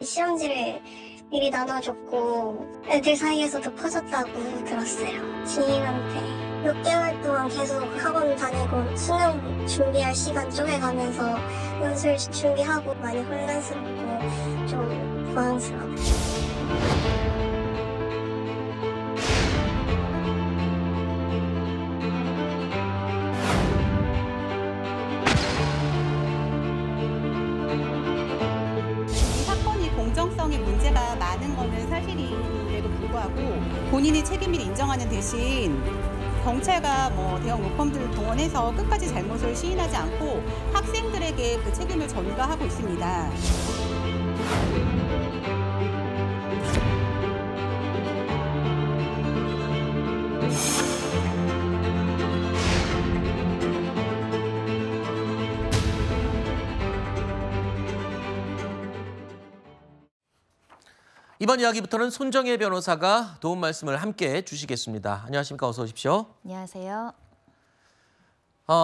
시험지를 미리 나눠줬고 애들 사이에서도 퍼졌다고 들었어요. 지인한테. 몇 개월 동안 계속 학원 다니고 수능 준비할 시간 쪼개가면서 연술 준비하고 많이 혼란스럽고 좀 불안스러워요. 공정성의 문제가 많은 것은 사실임에도 불구하고 본인이 책임을 인정하는 대신 경찰과 대형 로펌들을 동원해서 끝까지 잘못을 시인하지 않고 학생들에게 그 책임을 전가하고 있습니다. 이번 이야기부터는 손정혜 변호사가 도움 말씀을 함께 주시겠습니다. 안녕하십니까? 어서 오십시오. 안녕하세요.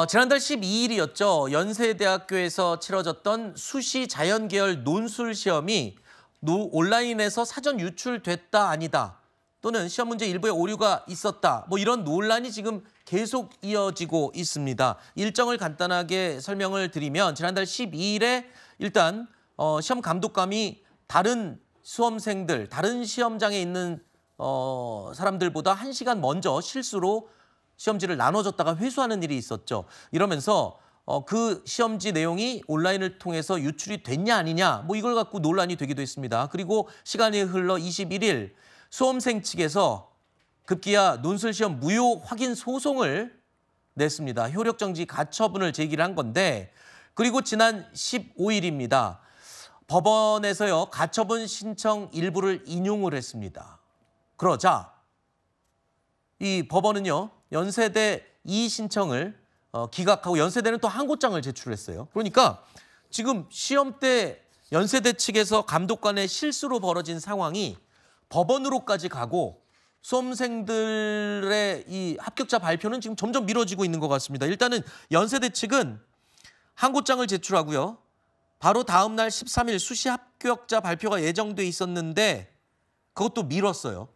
지난달 12일이었죠. 연세대학교에서 치러졌던 수시 자연계열 논술 시험이 온라인에서 사전 유출됐다 아니다 또는 시험 문제 일부에 오류가 있었다 이런 논란이 지금 계속 이어지고 있습니다. 일정을 간단하게 설명을 드리면 지난달 12일에 일단 시험 감독관이 다른 수험생들, 다른 시험장에 있는 사람들보다 1시간 먼저 실수로 시험지를 나눠줬다가 회수하는 일이 있었죠. 이러면서 그 시험지 내용이 온라인을 통해서 유출이 됐냐 아니냐 이걸 갖고 논란이 되기도 했습니다. 그리고 시간이 흘러 21일 수험생 측에서 급기야 논술 시험 무효 확인 소송을 냈습니다. 효력정지 가처분을 제기를 한 건데 그리고 지난 15일입니다. 법원에서요 가처분 신청 일부를 인용을 했습니다. 그러자 이 법원은요 연세대 이 신청을 기각하고 연세대는 또 항고장을 제출했어요. 그러니까 지금 시험 때 연세대 측에서 감독관의 실수로 벌어진 상황이 법원으로까지 가고 수험생들의 이 합격자 발표는 지금 점점 미뤄지고 있는 것 같습니다. 일단은 연세대 측은 항고장을 제출하고요. 바로 다음 날 13일 수시 합격자 발표가 예정돼 있었는데 그것도 미뤘어요.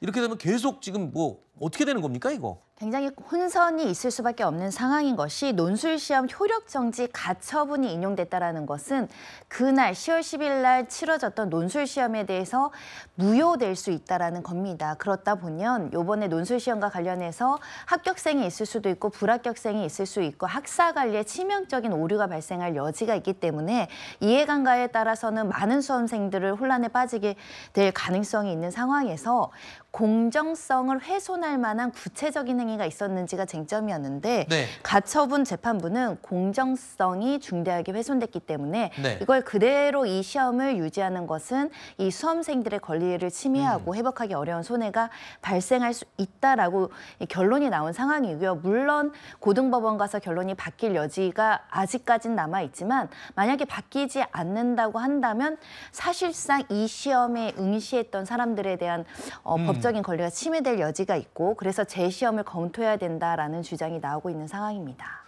이렇게 되면 계속 지금 어떻게 되는 겁니까, 이거? 굉장히 혼선이 있을 수밖에 없는 상황인 것이 논술시험 효력정지 가처분이 인용됐다는 것은 그날 10월 10일 날 치러졌던 논술시험에 대해서 무효될 수 있다는 겁니다. 그렇다 보면 이번에 논술시험과 관련해서 합격생이 있을 수도 있고 불합격생이 있을 수 있고 학사관리에 치명적인 오류가 발생할 여지가 있기 때문에 이해관계에 따라서는 많은 수험생들을 혼란에 빠지게 될 가능성이 있는 상황에서 공정성을 훼손할 만한 구체적인 행위가 있었는지가 쟁점이었는데 가처분 재판부는 공정성이 중대하게 훼손됐기 때문에 이걸 그대로 이 시험을 유지하는 것은 이 수험생들의 권리를 침해하고 회복하기 어려운 손해가 발생할 수 있다라고 결론이 나온 상황이고요. 물론 고등법원 가서 결론이 바뀔 여지가 아직까지는 남아있지만 만약에 바뀌지 않는다고 한다면 사실상 이 시험에 응시했던 사람들에 대한 법적인 권리가 침해될 여지가 있고 그래서 재시험을 검토해야 된다라는 주장이 나오고 있는 상황입니다.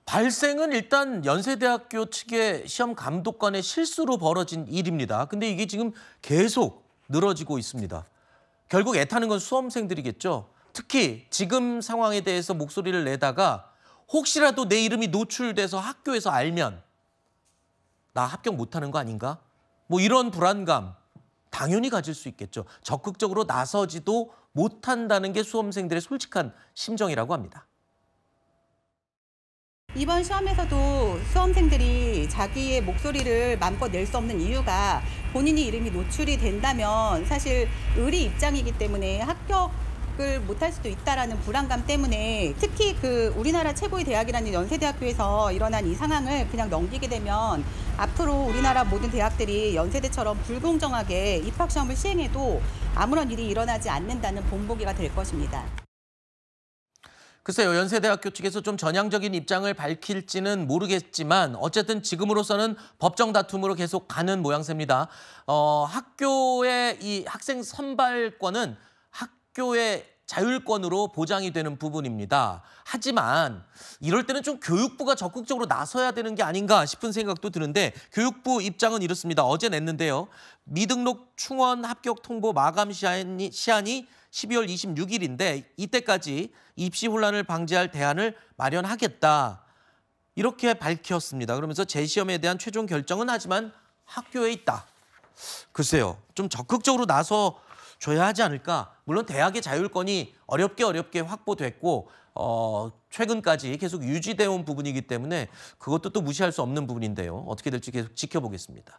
발생은 일단 연세대학교 측의 시험 감독관의 실수로 벌어진 일입니다. 근데 이게 지금 계속 늘어지고 있습니다. 결국 애타는 건 수험생들이겠죠. 특히 지금 상황에 대해서 목소리를 내다가 혹시라도 내 이름이 노출돼서 학교에서 알면 나 합격 못하는 거 아닌가? 이런 불안감 당연히 가질 수 있겠죠. 적극적으로 나서지도 못한다는 게 수험생들의 솔직한 심정이라고 합니다. 이번 시험에서도 수험생들이 자기의 목소리를 마음껏 낼 수 없는 이유가 본인이 이름이 노출이 된다면 사실 의리 입장이기 때문에 합격을 못할 수도 있다라는 불안감 때문에 특히 우리나라 최고의 대학이라는 연세대학교에서 일어난 이 상황을 그냥 넘기게 되면 앞으로 우리나라 모든 대학들이 연세대처럼 불공정하게 입학시험을 시행해도 아무런 일이 일어나지 않는다는 본보기가 될 것입니다. 글쎄요, 연세대학교 측에서 좀 전향적인 입장을 밝힐지는 모르겠지만 어쨌든 지금으로서는 법정 다툼으로 계속 가는 모양새입니다. 학교의 이 학생 선발권은 학교의 자율권으로 보장이 되는 부분입니다. 하지만 이럴 때는 좀 교육부가 적극적으로 나서야 되는 게 아닌가 싶은 생각도 드는데 교육부 입장은 이렇습니다. 어제 냈는데요. 미등록 충원 합격 통보 마감 시한이 12월 26일인데 이때까지 입시 혼란을 방지할 대안을 마련하겠다. 이렇게 밝혔습니다. 그러면서 재시험에 대한 최종 결정은 하지만 학교에 있다. 글쎄요. 좀 적극적으로 나서줘야 하지 않을까. 물론 대학의 자율권이 어렵게 확보됐고 최근까지 계속 유지되어 온 부분이기 때문에 그것도 또 무시할 수 없는 부분인데요. 어떻게 될지 계속 지켜보겠습니다.